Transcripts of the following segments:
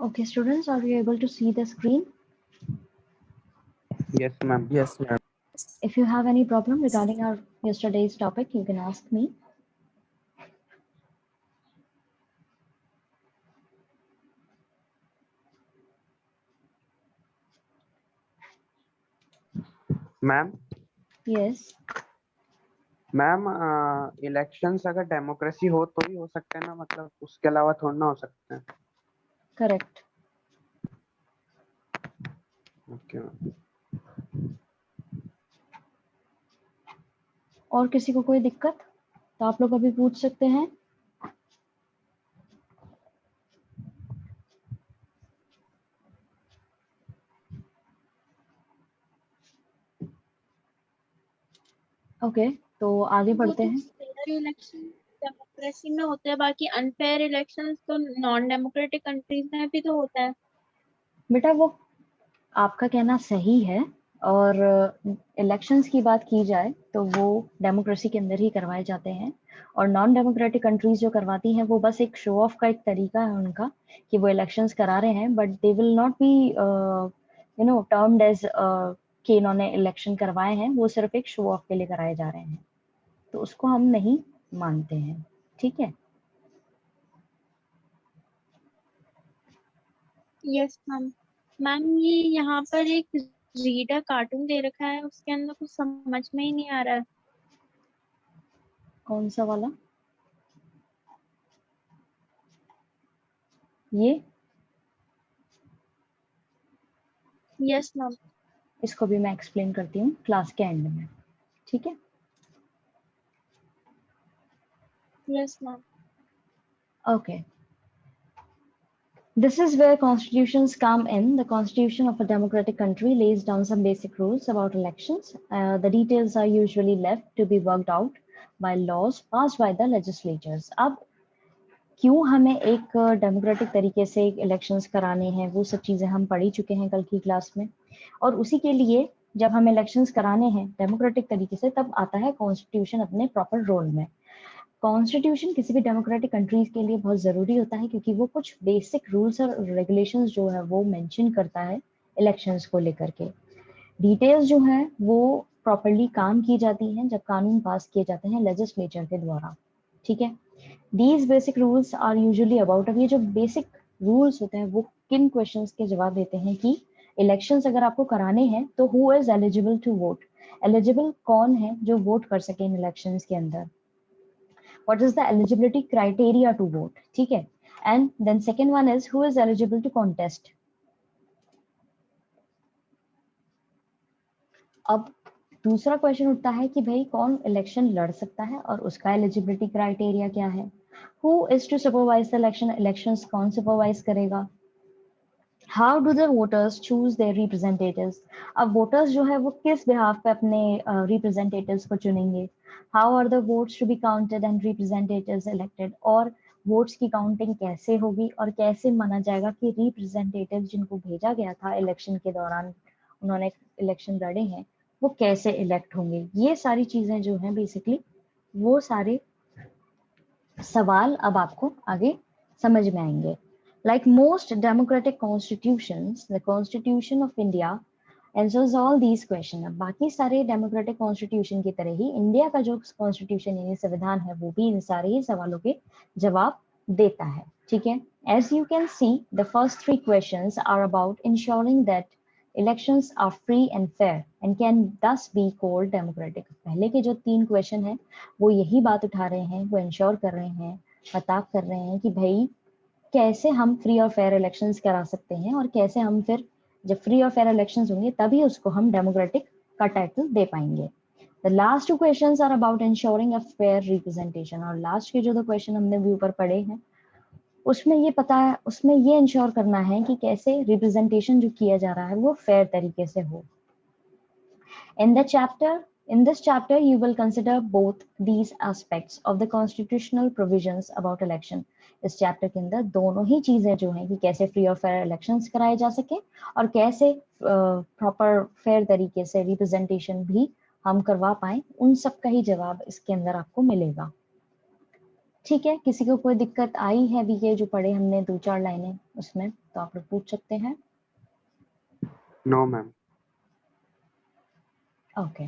Okay, students, are you able to see the screen? Yes, ma'am. Yes, ma'am. If you have any problem regarding our yesterday's topic, you can ask me. Ma'am Yes, ma'am elections अगर democracy हो तो ही हो सकते हैं ना, मतलब उसके अलावा थोड़ा ना हो सकते हैं। correct. Okay ma'am. और किसी को कोई दिक्कत तो आप लोग अभी पूछ सकते हैं। ओके, तो आगे बढ़ते हैं। फेयर इलेक्शन डेमोक्रेसी में होते हैं, बाकी अनफेयर इलेक्शंस तो नॉन डेमोक्रेटिक कंट्रीज में भी तो होता है। बेटा वो आपका कहना सही है, और इलेक्शंस की बात की जाए तो वो डेमोक्रेसी के अंदर ही करवाए जाते हैं, और नॉन डेमोक्रेटिक कंट्रीज जो करवाती हैं वो बस एक शो ऑफ का एक तरीका है उनका कि वो इलेक्शंस करा रहे हैं, but they will not be termed as कि इन्होंने इलेक्शन करवाए हैं। वो सिर्फ एक शो ऑफ के लिए कराए जा रहे हैं, तो उसको हम नहीं मानते हैं। ठीक है, यस मैम। मैम ये यहाँ पर एक रीडर कार्टून दे रखा है, उसके अंदर कुछ समझ में ही नहीं आ रहा है। कौन सा वाला? ये? Yes ma'am. इसको भी मैं एक्सप्लेन करती हूँ क्लास के एंड में। ठीक है, yes ma'am. okay. This is where constitutions come in. The constitution of a democratic country lays down some basic rules about elections. The details are usually left to be worked out by laws passed by the legislatures. अब क्यों हमें एक democratic तरीके से elections कराने हैं, वो सब चीज़ें हम पढ़ ही चुके हैं कल की क्लास में, और उसी के लिए जब हम इलेक्शंस कराने हैं डेमोक्रेटिक तरीके से, तब आता है कॉन्स्टिट्यूशन अपने प्रॉपर रोल में। कॉन्स्टिट्यूशन किसी भी डेमोक्रेटिक कंट्रीज के लिए बहुत ज़रूरी होता है, क्योंकि वो कुछ बेसिक रूल्स और रेगुलेशंस जो है वो मेंशन करता है इलेक्शंस को लेकर के। डिटेल्स जो है वो प्रॉपरली काम की जाती हैं जब कानून पास किए जाते हैं लेजिस्लेचर के द्वारा। ठीक है, these basic rules are usually about, अब ये जो बेसिक रूल्स होते हैं वो किन क्वेश्चंस के जवाब देते हैं कि इलेक्शंस अगर आपको कराने हैं तो who is eligible to vote, eligible कौन है जो वोट कर सके इन इलेक्शंस के अंदर, what is the eligibility criteria to vote, ठीक है, and then second one is who is eligible to contest. अब दूसरा क्वेश्चन उठता है कि भाई कौन इलेक्शन लड़ सकता है और उसका एलिजिबिलिटी क्राइटेरिया क्या है। Who is to supervise the election, elections कौन सुपरवाइज करेगा। How do the voters choose their representatives, अब वोटर्स जो है वो किस बिहाफ पे अपने रिप्रेजेंटेटिव्स को चुनेंगे। How are the votes to be counted and representatives elected, और वोट्स की काउंटिंग कैसे होगी और कैसे माना जाएगा कि रिप्रेजेंटेटिव जिनको भेजा गया था इलेक्शन के दौरान, उन्होंने इलेक्शन लड़े हैं, वो कैसे इलेक्ट होंगे। ये सारी चीजें जो हैं बेसिकली वो सारे सवाल अब आपको आगे समझ में आएंगे। Like most democratic constitutions, the Constitution of India answers all these questions. अब बाकी सारे डेमोक्रेटिक कॉन्स्टिट्यूशन की तरह ही इंडिया का जो कॉन्स्टिट्यूशन यानी संविधान है वो भी इन सारे ही सवालों के जवाब देता है। ठीक है, as you can see, the first three questions are about ensuring that elections are free and fair and can thus be called democratic. पहले के जो 3 क्वेश्चन हैं वो यही बात उठा रहे हैं, वो इंश्योर कर रहे हैं, पता कर रहे हैं कि भाई कैसे हम फ्री और फेयर इलेक्शंस करा सकते हैं, और कैसे हम फिर जब फ्री और फेयर इलेक्शंस होंगे तभी उसको हम डेमोक्रेटिक का टाइटल दे पाएंगे। The last two questions are about ensuring a fair representation, और लास्ट के जो 2 क्वेश्चन हमने व्यू पर पढ़े हैं उसमें ये पता है, उसमें ये इंश्योर करना है कि कैसे रिप्रेजेंटेशन जो किया जा रहा है वो फेयर तरीके से हो। In this chapter, you will consider both these aspects of the constitutional provisions about election. इस चैप्टर के अंदर दोनों ही चीजें जो हैं कि कैसे फ्री और फेयर इलेक्शंस कराए जा सके और कैसे प्रॉपर फेयर तरीके से रिप्रेजेंटेशन भी हम करवा पाए, उन सब का ही जवाब इसके अंदर आपको मिलेगा। ठीक है, किसी को कोई दिक्कत आई है भी ये जो पढ़े हमने 2-4 लाइनें उसमें, तो आप लोग पूछ सकते हैं। No ma'am. ओके,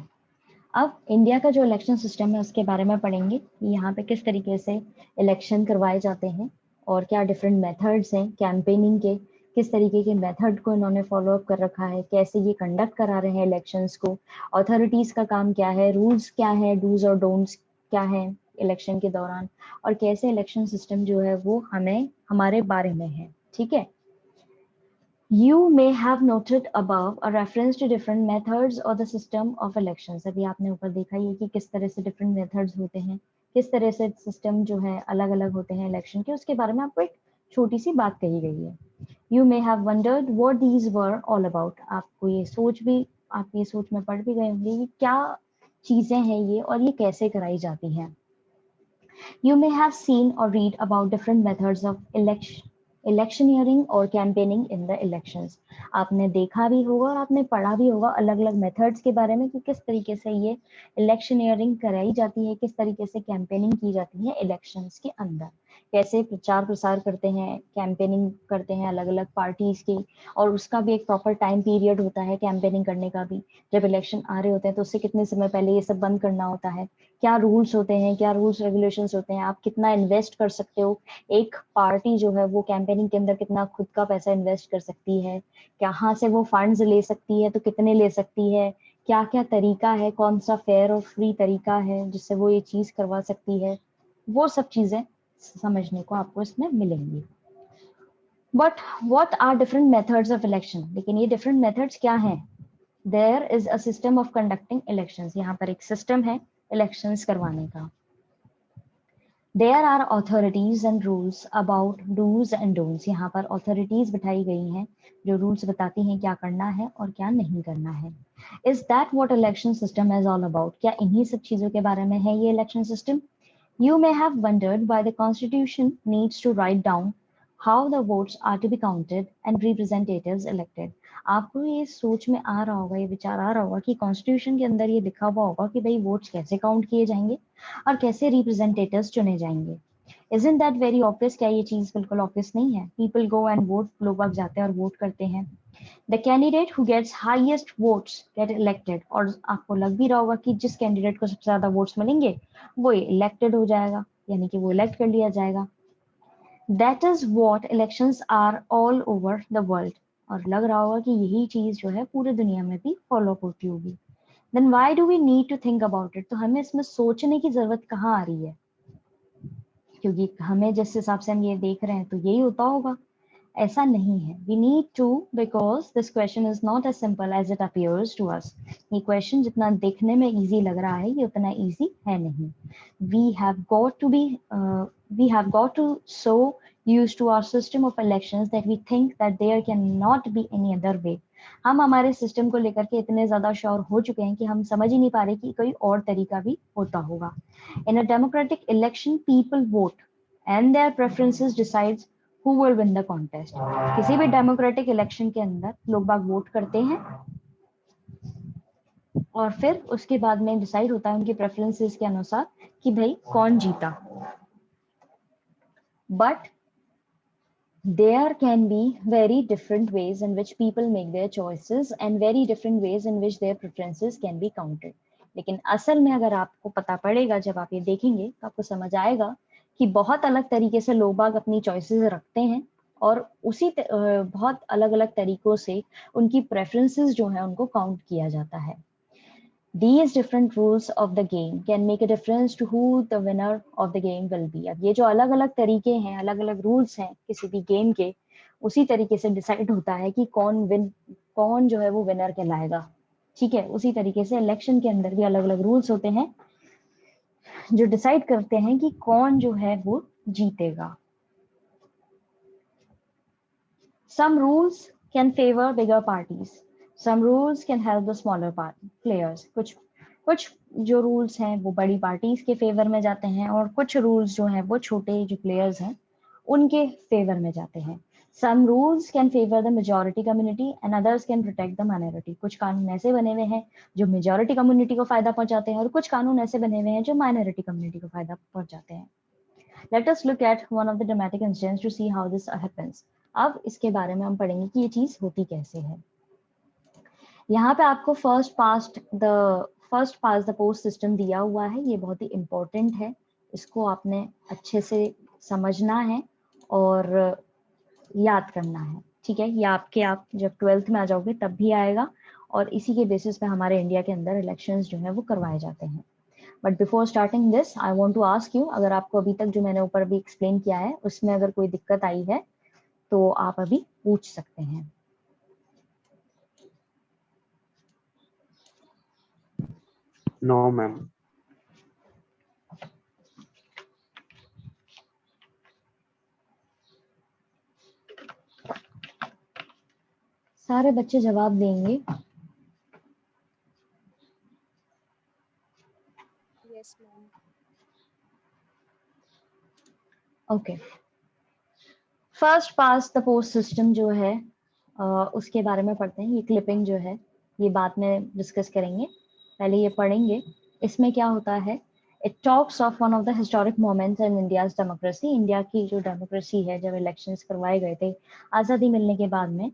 अब इंडिया का जो इलेक्शन सिस्टम है उसके बारे में पढ़ेंगे। यहाँ पे किस तरीके से इलेक्शन करवाए जाते हैं और क्या डिफरेंट मेथड्स हैं कैंपेनिंग के, किस तरीके के मेथड को इन्होंने फॉलो अप कर रखा है, कैसे ये कंडक्ट करा रहे हैं इलेक्शंस को, अथॉरिटीज का काम क्या है, रूल्स क्या है, डूज और डोंट्स क्या है इलेक्शन के दौरान, और कैसे इलेक्शन सिस्टम जो है वो हमें हमारे बारे में है। ठीक है, You may have noted above a reference to different methods or the system of elections. अभी आपने ऊपर देखा ही है कि किस तरह से different methods होते हैं, किस तरह से system जो है अलग अलग होते हैं election के, उसके बारे में आपको एक छोटी सी बात कही गई है। You may have wondered what these were all about. आपको ये सोच भी, आप ये सोच में पढ़ भी गए होंगे कि क्या चीजें हैं ये और ये कैसे कराई जाती हैं। You may have seen or read about different methods of electioneering और campaigning in the elections. आपने देखा भी होगा और आपने पढ़ा भी होगा अलग अलग मेथड्स के बारे में कि किस तरीके से ये इलेक्शनियरिंग कराई जाती है, किस तरीके से कैंपेनिंग की जाती है इलेक्शंस के अंदर, कैसे प्रचार प्रसार करते हैं, कैंपेनिंग करते हैं अलग अलग पार्टीज की, और उसका भी एक प्रॉपर टाइम पीरियड होता है कैंपेनिंग करने का भी। जब इलेक्शन आ रहे होते हैं तो उससे कितने समय पहले ये सब बंद करना होता है, क्या रूल्स होते हैं, क्या रूल्स रेगुलेशंस होते हैं, आप कितना इन्वेस्ट कर सकते हो, एक पार्टी जो है वो कैंपेनिंग के अंदर कितना खुद का पैसा इन्वेस्ट कर सकती है, कहाँ से वो फंड्स ले सकती है, तो कितने ले सकती है, क्या क्या तरीका है, कौन सा फेयर और फ्री तरीका है जिससे वो ये चीज करवा सकती है, वो सब चीजें समझने को आपको इसमें मिलेंगी। But what are different methods of election, लेकिन ये डिफरेंट मेथड्स क्या हैं? There is a system of conducting elections, यहाँ पर एक सिस्टम है इलेक्शंस करवाने का। There are authorities and rules about do's and don'ts. यहाँ पर authorities बिठाई गई हैं जो rules बताती हैं क्या करना है और क्या नहीं करना है। Is that what election system is all about? क्या इन्हीं सब चीजों के बारे में है ये election system? You may have wondered why the Constitution needs to write down how the votes are to be counted and representatives elected. आपको ये सोच में आ रहा होगा, ये विचार आ रहा होगा कि कॉन्स्टिट्यूशन के अंदर ये लिखा हुआ होगा कि भाई वोट्स कैसे काउंट किए जाएंगे और कैसे रिप्रेजेंटेटिव्स चुने जाएंगे। Isn't that very obvious? क्या ये चीज बिल्कुल ऑब्वियस नहीं है? People go and vote, लोग बाग जाते हैं और वोट करते हैं। The candidate who gets highest votes get elected, और आपको लग भी रहा होगा कि जिस कैंडिडेट को सबसे ज्यादा वोट्स मिलेंगे वो इलेक्टेड हो जाएगा, यानी कि वो इलेक्ट कर लिया जाएगा। That is what elections are all over the world, और लग रहा होगा कि यही चीज जो है पूरी दुनिया में भी फॉलो होती होगी। Then why do we need to think about it? तो हमें इसमें सोचने की जरूरत कहाँ आ रही है? क्योंकि हमें जिस हिसाब से हम ये देख रहे हैं तो यही होता होगा, ऐसा नहीं है। We need to, because this question is not as simple as it appears to us. ये question जितना देखने में easy लग रहा है ये उतना easy है नहीं। We have got to so used to our system of elections that we think that there cannot be any other way. हम हमारे सिस्टम को लेकर के इतने ज्यादा श्योर हो चुके हैं कि हम समझ ही नहीं पा रहे कि कोई और तरीका भी होता होगा। In a democratic election, people vote and their preferences decides who will win the contest. किसी भी डेमोक्रेटिक इलेक्शन के अंदर लोग बाग वोट करते हैं और फिर उसके बाद में डिसाइड होता है उनकी प्रेफरेंसेस के अनुसार कि भाई कौन जीता। But there can be very different ways in which people make their choices and very different ways in which their preferences can be counted. लेकिन असल में अगर आपको पता पड़ेगा, जब आप ये देखेंगे तो आपको समझ आएगा कि बहुत अलग तरीके से लोग बाग अपनी चॉइसेस रखते हैं और उसी बहुत अलग अलग तरीकों से उनकी प्रेफरेंसेस जो है उनको काउंट किया जाता है। These different rules of the game can make a difference to who the winner of the game will be. अब ये जो अलग अलग तरीके हैं, अलग अलग रूल्स हैं किसी भी गेम के, उसी तरीके से डिसाइड होता है कि कौन जो है वो विनर कहलाएगा। ठीक है, उसी तरीके से इलेक्शन के अंदर भी अलग अलग रूल्स होते हैं जो डिसाइड करते हैं कि कौन जो है वो जीतेगा। Some rules can favor bigger parties. Some rules can help the smaller players. कुछ जो रूल्स हैं वो बड़ी पार्टीज के फेवर में जाते हैं और कुछ रूल्स जो हैं वो छोटे जो प्लेयर्स हैं उनके फेवर में जाते हैं। Some rules can favor the majority community and others can protect the minority. कुछ कानून ऐसे बने हुए हैं जो मेजॉरिटी कम्युनिटी को फायदा पहुंचाते हैं और कुछ कानून ऐसे बने हुए हैं जो माइनॉरिटी कम्युनिटी को फायदा पहुंचाते हैं। Let us look at one of the dramatic incidents to see how this happens. अब इसके बारे में हम पढ़ेंगे कि ये चीज होती कैसे है। यहाँ पे आपको first past the post system दिया हुआ है, ये बहुत ही इम्पोर्टेंट है, इसको आपने अच्छे से समझना है और याद करना है, ठीक है। ये आप जब 12th में आ जाओगे तब भी आएगा, और इसी के बेसिस पे हमारे इंडिया के अंदर इलेक्शंस जो है वो करवाए जाते हैं। But before starting this I want to ask you, अगर आपको अभी तक जो मैंने ऊपर भी एक्सप्लेन किया है उसमें अगर कोई दिक्कत आई है तो आप अभी पूछ सकते हैं। No ma'am. सारे बच्चे जवाब देंगे। Yes ma'am. Okay, first past the post system जो है उसके बारे में पढ़ते हैं। ये क्लिपिंग जो है ये बाद में डिस्कस करेंगे, पहले ये पढ़ेंगे। इसमें क्या होता है, it talks of one of the historic moments in India's democracy. India की जो डेमोक्रेसी है, जब इलेक्शंस करवाए गए थे आज़ादी मिलने के बाद में,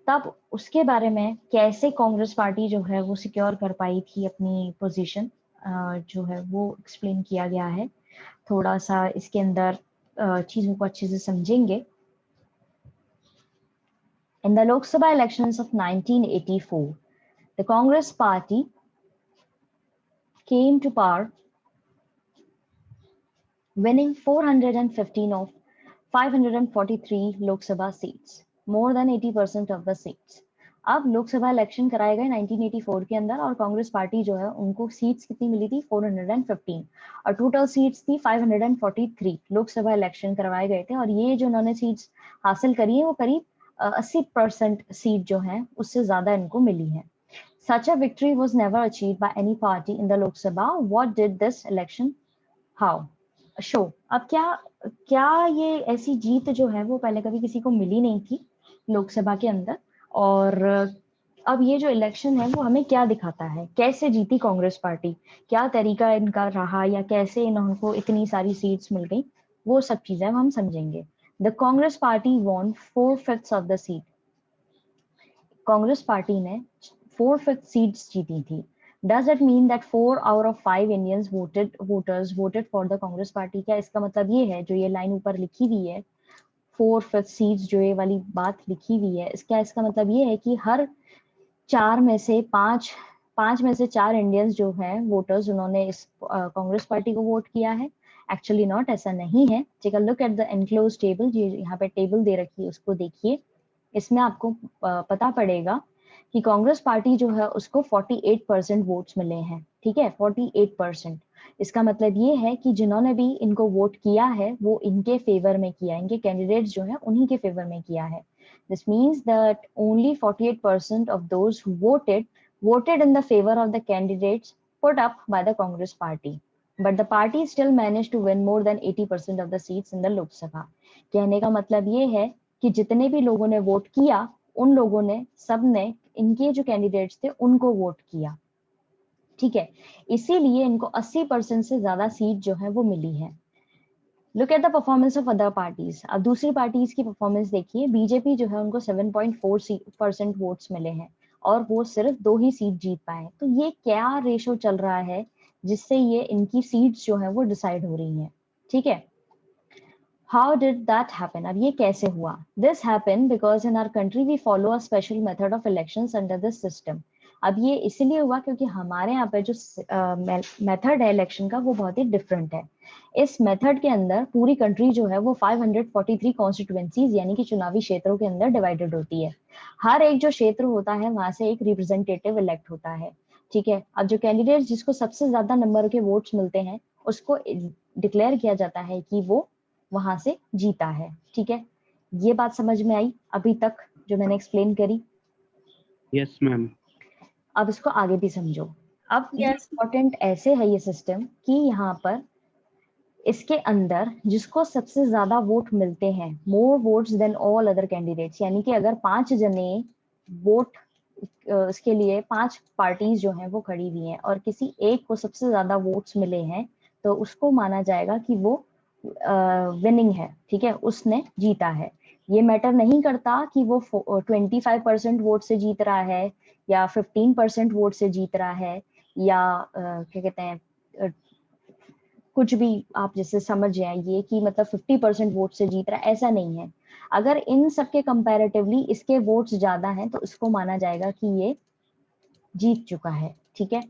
तब उसके बारे में कैसे कांग्रेस पार्टी जो है वो सिक्योर कर पाई थी अपनी पोजीशन, जो है वो एक्सप्लेन किया गया है। थोड़ा सा इसके अंदर चीजों को अच्छे से समझेंगे। In the Lok Sabha elections of 1984, the Congress party came to power, winning 415 of 543 Lok Sabha seats, more than 80% of the seats. अब लोकसभा इलेक्शन कराए गए 1984 के अंदर, और कांग्रेस पार्टी जो है उनको सीट्स कितनी मिली थी, 415, और टोटल सीट्स थी 543। लोकसभा इलेक्शन करवाए गए थे, और ये जो उन्होंने सीट्स हासिल करी है वो करीब 80% सीट जो है उससे ज्यादा इनको मिली है। Such a victory was never achieved by any party in the Lok Sabha. What did this election? How? Show. अब क्या ये ऐसी जीत जो है वो पहले कभी किसी को मिली नहीं थी लोकसभा के अंदर, और अब ये जो इलेक्शन है वो हमें क्या दिखाता है, कैसे जीती कांग्रेस पार्टी, क्या तरीका इनका रहा, या कैसे इनको इतनी सारी सीट्स मिल गई, वो सब चीजें हम समझेंगे। The Congress party won 4/5 of the seat. Congress party ने 4/5 सीट्स जीती थी। Does it mean that 4 out of 5 Indians voters voted for the Congress party? क्या इसका मतलब ये है, जो ये लाइन ऊपर लिखी हुई है 4/5 सीट्स, जो ये वाली बात लिखी हुई है, इसका मतलब ये है कि हर चार में से पांच में से 4 इंडियंस जो हैं वोटर्स, उन्होंने इस कांग्रेस पार्टी को वोट किया है? एक्चुअली नॉट, ऐसा नहीं है। Take a look at the enclose table, जो यहाँ पे टेबल दे रखी है उसको देखिए। इसमें आपको पता पड़ेगा कि कांग्रेस पार्टी जो है उसको 48% वोट्स मिले हैं, ठीक है, 48%। इसका मतलब ये है कि जिन्होंने भी इनको वोट किया है वो इनके फेवर में किया, इनके कैंडिडेट्स जो है उन्हीं के फेवर में किया है। This means that only 48% of those who voted in the favor of the candidates put up by the Congress party. But the party still managed to win more than 80% of the seats in the Lok Sabha. कहने का मतलब ये है कि जितने भी लोगों ने वोट किया, उन लोगों ने सबने इनके जो कैंडिडेट्स थे उनको वोट किया, ठीक है, इसीलिए इनको 80% से ज्यादा सीट जो है वो मिली है। Look at the performance of other parties. अब दूसरी पार्टीज की परफॉर्मेंस देखिए। बीजेपी जो है उनको 7.4% वोट्स मिले हैं, और वो सिर्फ 2 ही सीट जीत पाए। तो ये क्या रेशो चल रहा है जिससे ये इनकी सीट्स जो है वो डिसाइड हो रही हैं, ठीक है। How did that happen? अब ये कैसे हुआ? This happened because in our country we follow a special method of elections under this system. अब ये इसलिए हुआ क्योंकि हमारे यहाँ पे जो मेथड है इलेक्शन का वो बहुत ही डिफरेंट है। इस मेथड के अंदर पूरी कंट्री जो है वो 543 कॉन्स्टिट्यूएंसीज यानी कि चुनावी क्षेत्रों के अंदर डिवाइडेड होती है। हर एक जो क्षेत्र होता है वहां से एक रिप्रेजेंटेटिव इलेक्ट होता है, ठीक है। अब जो कैंडिडेट जिसको सबसे ज्यादा नंबर के वोट्स मिलते हैं उसको डिक्लेयर किया जाता है कि वो वहां से जीता है, ठीक है। ये बात समझ में आई अभी तक जो मैंने एक्सप्लेन करी? Yes ma'am. अब इसको आगे भी समझो। अब Yes. इम्पोर्टेंट ऐसे है ये सिस्टम कि यहाँ पर इसके अंदर जिसको सबसे ज्यादा वोट मिलते हैं, more votes than all other candidates, यानी कि अगर 5 जने वोट इसके लिए 5 पार्टीज जो हैं वो खड़ी हुई हैं और किसी एक को सबसे ज्यादा वोट्स मिले हैं, तो उसको माना जाएगा कि वो विनिंग है, ठीक है, उसने जीता है। ये मैटर नहीं करता कि वो 25% वोट से जीत रहा है या 15% वोट से जीत रहा है या क्या कहते हैं कुछ भी आप जैसे समझ जाइए कि मतलब 50% वोट से जीत रहा है, ऐसा नहीं है। अगर इन सबके कंपैरेटिवली इसके वोट्स ज्यादा हैं तो इसको माना जाएगा कि ये जीत चुका है, ठीक है।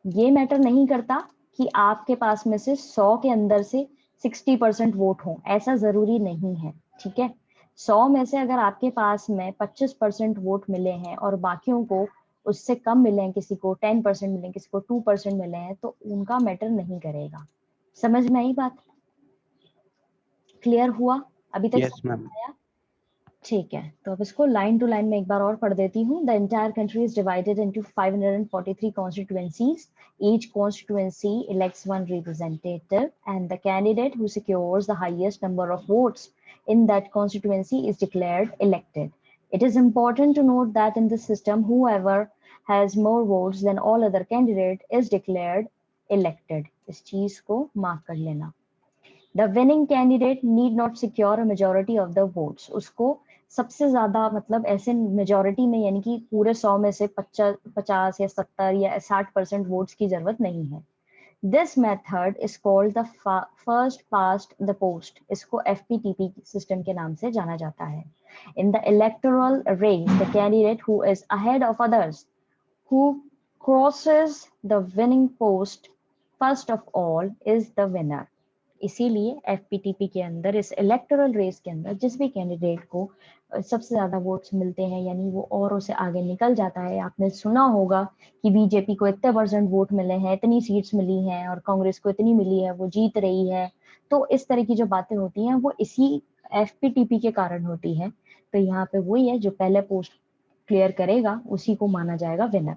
ये मैटर नहीं करता कि आपके पास में से 100 के अंदर से 60% वोट हो, ऐसा जरूरी नहीं है, ठीक है। 100 में से अगर आपके पास में 25% वोट मिले हैं और बाकियों को उससे कम मिले हैं, किसी को 10% मिले, किसी को 2% मिले हैं, तो उनका मैटर नहीं करेगा। समझ में आई बात? क्लियर हुआ अभी तक? Yes ma'am. आया? ठीक है, तो अब इसको लाइन टू लाइन में एक बार और पढ़ देती हूँ। The entire country is divided into 543 constituencies. Each constituency elects one representative, and the candidate who secures the highest number of votes in that constituency is declared elected. It is important to note that in this system, whoever has more votes than all other candidates is declared elected. इस चीज को mark कर लेना। The winning candidate need not secure a majority of the votes. उसको सबसे ज्यादा मतलब ऐसे मेजोरिटी में यानी कि पूरे 100 में से 50 या 70 या 60% वोट्स की जरूरत नहीं है। This method is called the first past the post. इसको FPTP सिस्टम के नाम से जाना जाता है। In the electoral race, the candidate who is ahead of others, who crosses the winning post first of all, is the winner. इसीलिए FPTP के अंदर इस इलेक्टोरल रेस के अंदर जिस भी कैंडिडेट को सबसे ज्यादा वोट्स मिलते हैं यानी वो औरों से आगे निकल जाता है। आपने सुना होगा कि बीजेपी को इतने % वोट मिले हैं, इतनी सीट्स मिली हैं और कांग्रेस को इतनी मिली है, वो जीत रही है। तो इस तरह की जो बातें होती हैं वो इसी FPTP के कारण होती है। तो यहाँ पे वही है, जो पहले पोस्ट क्लियर करेगा उसी को माना जाएगा winner.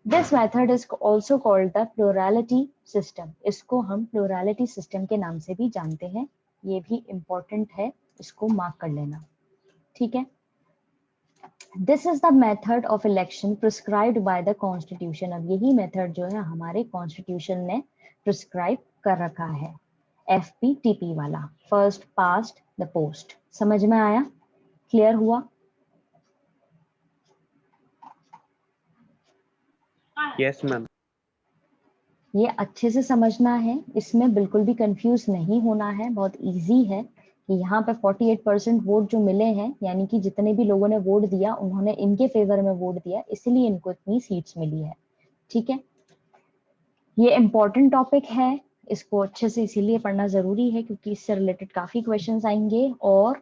This method is also called the plurality system. इसको हम plurality system के नाम से भी जानते हैं। ये भी important है, इसको मार्क कर लेना, ठीक है। This is the method of election prescribed by the Constitution. अब यही method जो है हमारे Constitution ने prescribe कर रखा है, FPTP वाला, first past the post। समझ में आया? क्लियर हुआ? Yes ma'am. ये अच्छे से समझना है, इसमें बिल्कुल भी कंफ्यूज नहीं होना है, बहुत इजी है कि यहाँ पे 48% वोट जो मिले हैं यानी कि जितने भी लोगों ने वोट दिया उन्होंने इनके फेवर में वोट दिया, इसलिए इनको इतनी सीट्स मिली है, ठीक है। ये इम्पोर्टेंट टॉपिक है, इसको अच्छे से इसीलिए पढ़ना जरूरी है क्योंकि इससे रिलेटेड काफी क्वेश्चंस आएंगे और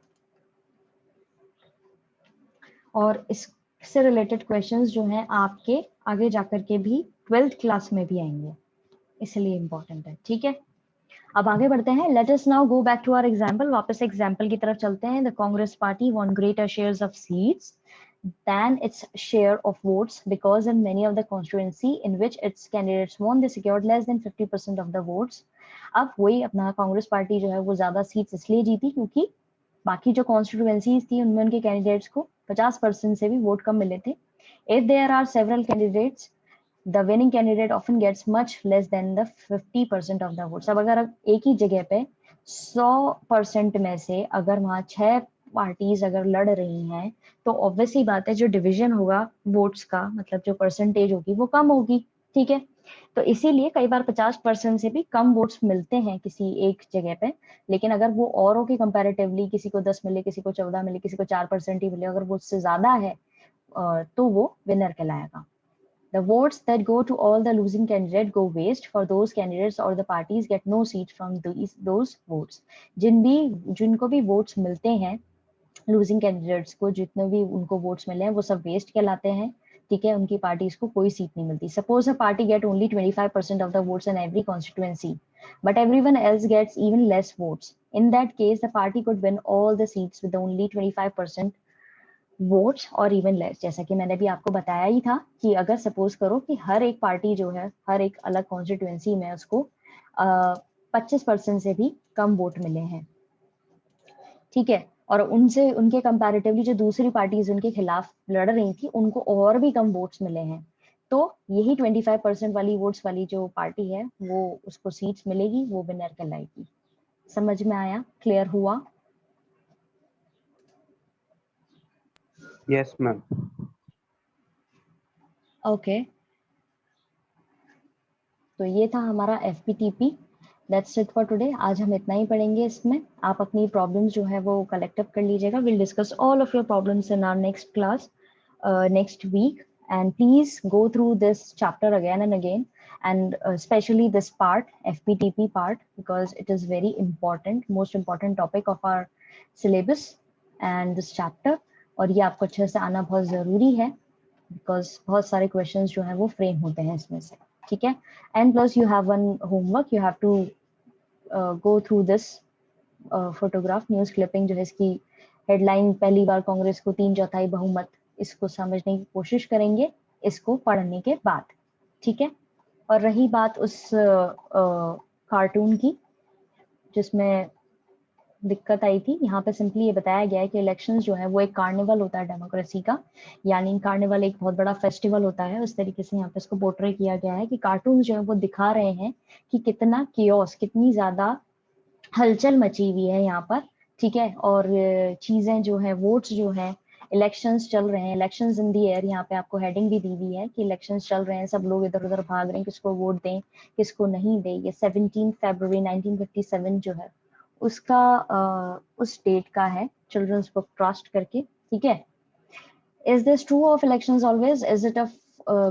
इससे रिलेटेड क्वेश्चंस जो हैं आपके आगे जाकर के भी 12th क्लास में भी आएंगे, इसलिए इम्पोर्टेंट है, ठीक है। अब आगे बढ़ते हैं। Let us now go back to our example. वापस एग्जांपल की तरफ चलते हैं। The Congress party won greater shares of seats than its share of votes because in many of the constituency in which its candidates won they secured less than 50% of the votes. अब वही अपना Congress party जो है वो ज्यादा seats इसलिए जीती क्योंकि बाकी जो कॉन्स्टिट्यूएंसीज थी उनमें उनके कैंडिडेट्स को 50% से भी वोट कम मिले थे। If there are several candidates the winning candidate often gets much less than the 50% of the votes. अब अगर एक ही जगह पे 100% में से अगर वहाँ 6 पार्टीज अगर लड़ रही हैं तो ऑब्वियस ही बात है जो डिवीजन होगा वोट्स का, मतलब जो परसेंटेज होगी वो कम होगी, ठीक है। तो इसीलिए कई बार 50% से भी कम वोट्स मिलते हैं किसी एक जगह पे, लेकिन अगर वो औरों के कंपैरेटिवली किसी को 10 मिले, किसी को 14 मिले, किसी को 4% ही मिले, अगर वो उससे ज्यादा है तो वो विनर कहलाएगा। The votes that go to all the losing candidate go waste. For those candidates or the parties get no seat from those votes. जिनको भी votes मिलते हैं losing candidates को, जितने भी उनको votes मिले हैं वो सब waste कहलाते हैं, ठीक है। उनकी parties को कोई seat नहीं मिलती। Suppose a party get only 25% of the votes in every constituency, but everyone else gets even less votes. In that case, the party could win all the seats with only 25% votes और even less. जैसा कि मैंने भी आपको बताया ही था कि अगर सपोज करो कि हर एक पार्टी जो है हर एक अलग कॉन्स्टिट्यूएंसी में उसको 25% से भी कम वोट मिले हैं, ठीक है, और उनसे उनके कंपैरेटिवली जो दूसरी पार्टीज उनके खिलाफ लड़ रही थी उनको और भी कम वोट्स मिले हैं, तो यही 25% वाली वोट्स वाली जो पार्टी है वो उसको सीट्स मिलेगी, वो विनर कहलाएगी, समझ में आया? क्लियर हुआ? Yes ma'am. ओके, तो ये था हमारा FPTP। That's it for today. आज हम इतना ही पढ़ेंगे इसमें। आप अपनी प्रॉब्लम्स जो है वो कलेक्ट अप कर लीजिएगा। Will discuss all of your problems in our next class, next week, and please go through this chapter again and again, and especially this part, FPTP part, because it is very important, most important topic of our syllabus and this chapter। और ये आपको अच्छे से आना बहुत ज़रूरी है, because बहुत सारे questions जो हैं वो frame होते हैं इसमें से, ठीक है? And plus you have one homework, you have to go through this photograph news clipping जो है इसकी हेडलाइन, पहली बार कांग्रेस को 3/4 बहुमत, इसको समझने की कोशिश करेंगे इसको पढ़ने के बाद, ठीक है? और रही बात उस कार्टून की जिसमें दिक्कत आई थी, यहाँ पे सिंपली ये बताया गया है कि इलेक्शंस जो है वो एक कार्निवल होता है डेमोक्रेसी का, यानी कार्निवल एक बहुत बड़ा फेस्टिवल होता है। उस तरीके से यहाँ पे इसको पोर्ट्रे किया गया है कि कार्टून जो है वो दिखा रहे हैं कि कितना कियोस, कितनी ज्यादा हलचल मची हुई है यहाँ पर, ठीक है? और चीजें जो है, वोट्स जो है, इलेक्शंस चल रहे हैं, इलेक्शंस इन दी एयर, यहाँ पे आपको हेडिंग भी दी हुई है कि इलेक्शंस चल रहे हैं, सब लोग इधर उधर भाग रहे हैं, किसको वोट दें किसको नहीं दें। ये 17 फरवरी 1957 जो है उसका उस डेट का है, चिल्ड्रंस बुक ट्रस्ट करके, ठीक है? Is this true of elections always? Is it of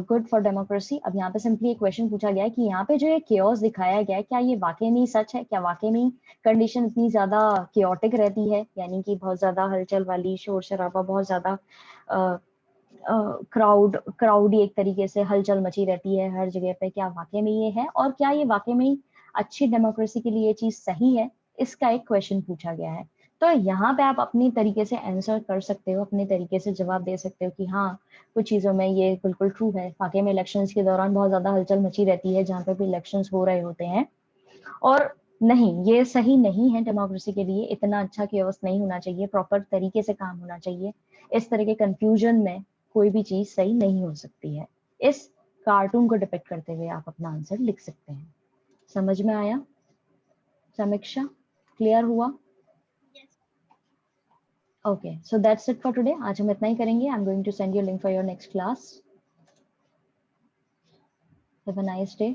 good for democracy? अब यहाँ पे सिंपली एक क्वेश्चन पूछा गया है कि यहाँ पे जो ये chaos दिखाया गया है, क्या ये वाकई में सच है? क्या वाकई में कंडीशन इतनी ज्यादा chaotic रहती है, यानी कि बहुत ज्यादा हलचल वाली, शोर शराबा, बहुत ज्यादा क्राउडी एक तरीके से हलचल मची रहती है हर जगह पे? क्या वाकई में ये है? और क्या ये वाकई में अच्छी डेमोक्रेसी के लिए ये चीज सही है? इसका एक क्वेश्चन पूछा गया है। तो यहाँ पे आप अपनी तरीके से आंसर कर सकते हो, अपने तरीके से जवाब दे सकते हो कि हाँ, कुछ चीजों में ये बिल्कुल ट्रू है, वाकई में इलेक्शंस के दौरान बहुत ज्यादा हलचल मची रहती है जहाँ पे भी इलेक्शंस हो रहे होते हैं, और नहीं, ये सही नहीं है डेमोक्रेसी के लिए, इतना अच्छा केओस नहीं होना चाहिए, प्रॉपर तरीके से काम होना चाहिए। इस तरह के कंफ्यूजन में कोई भी चीज सही नहीं हो सकती है। इस कार्टून को डिपिक्ट करते हुए आप अपना आंसर लिख सकते हैं। समझ में आया समीक्षा? क्लियर हुआ? Okay, so that's it for today. आज हम इतना ही करेंगे। I'm going to send you a link for your next class. Have a nice day.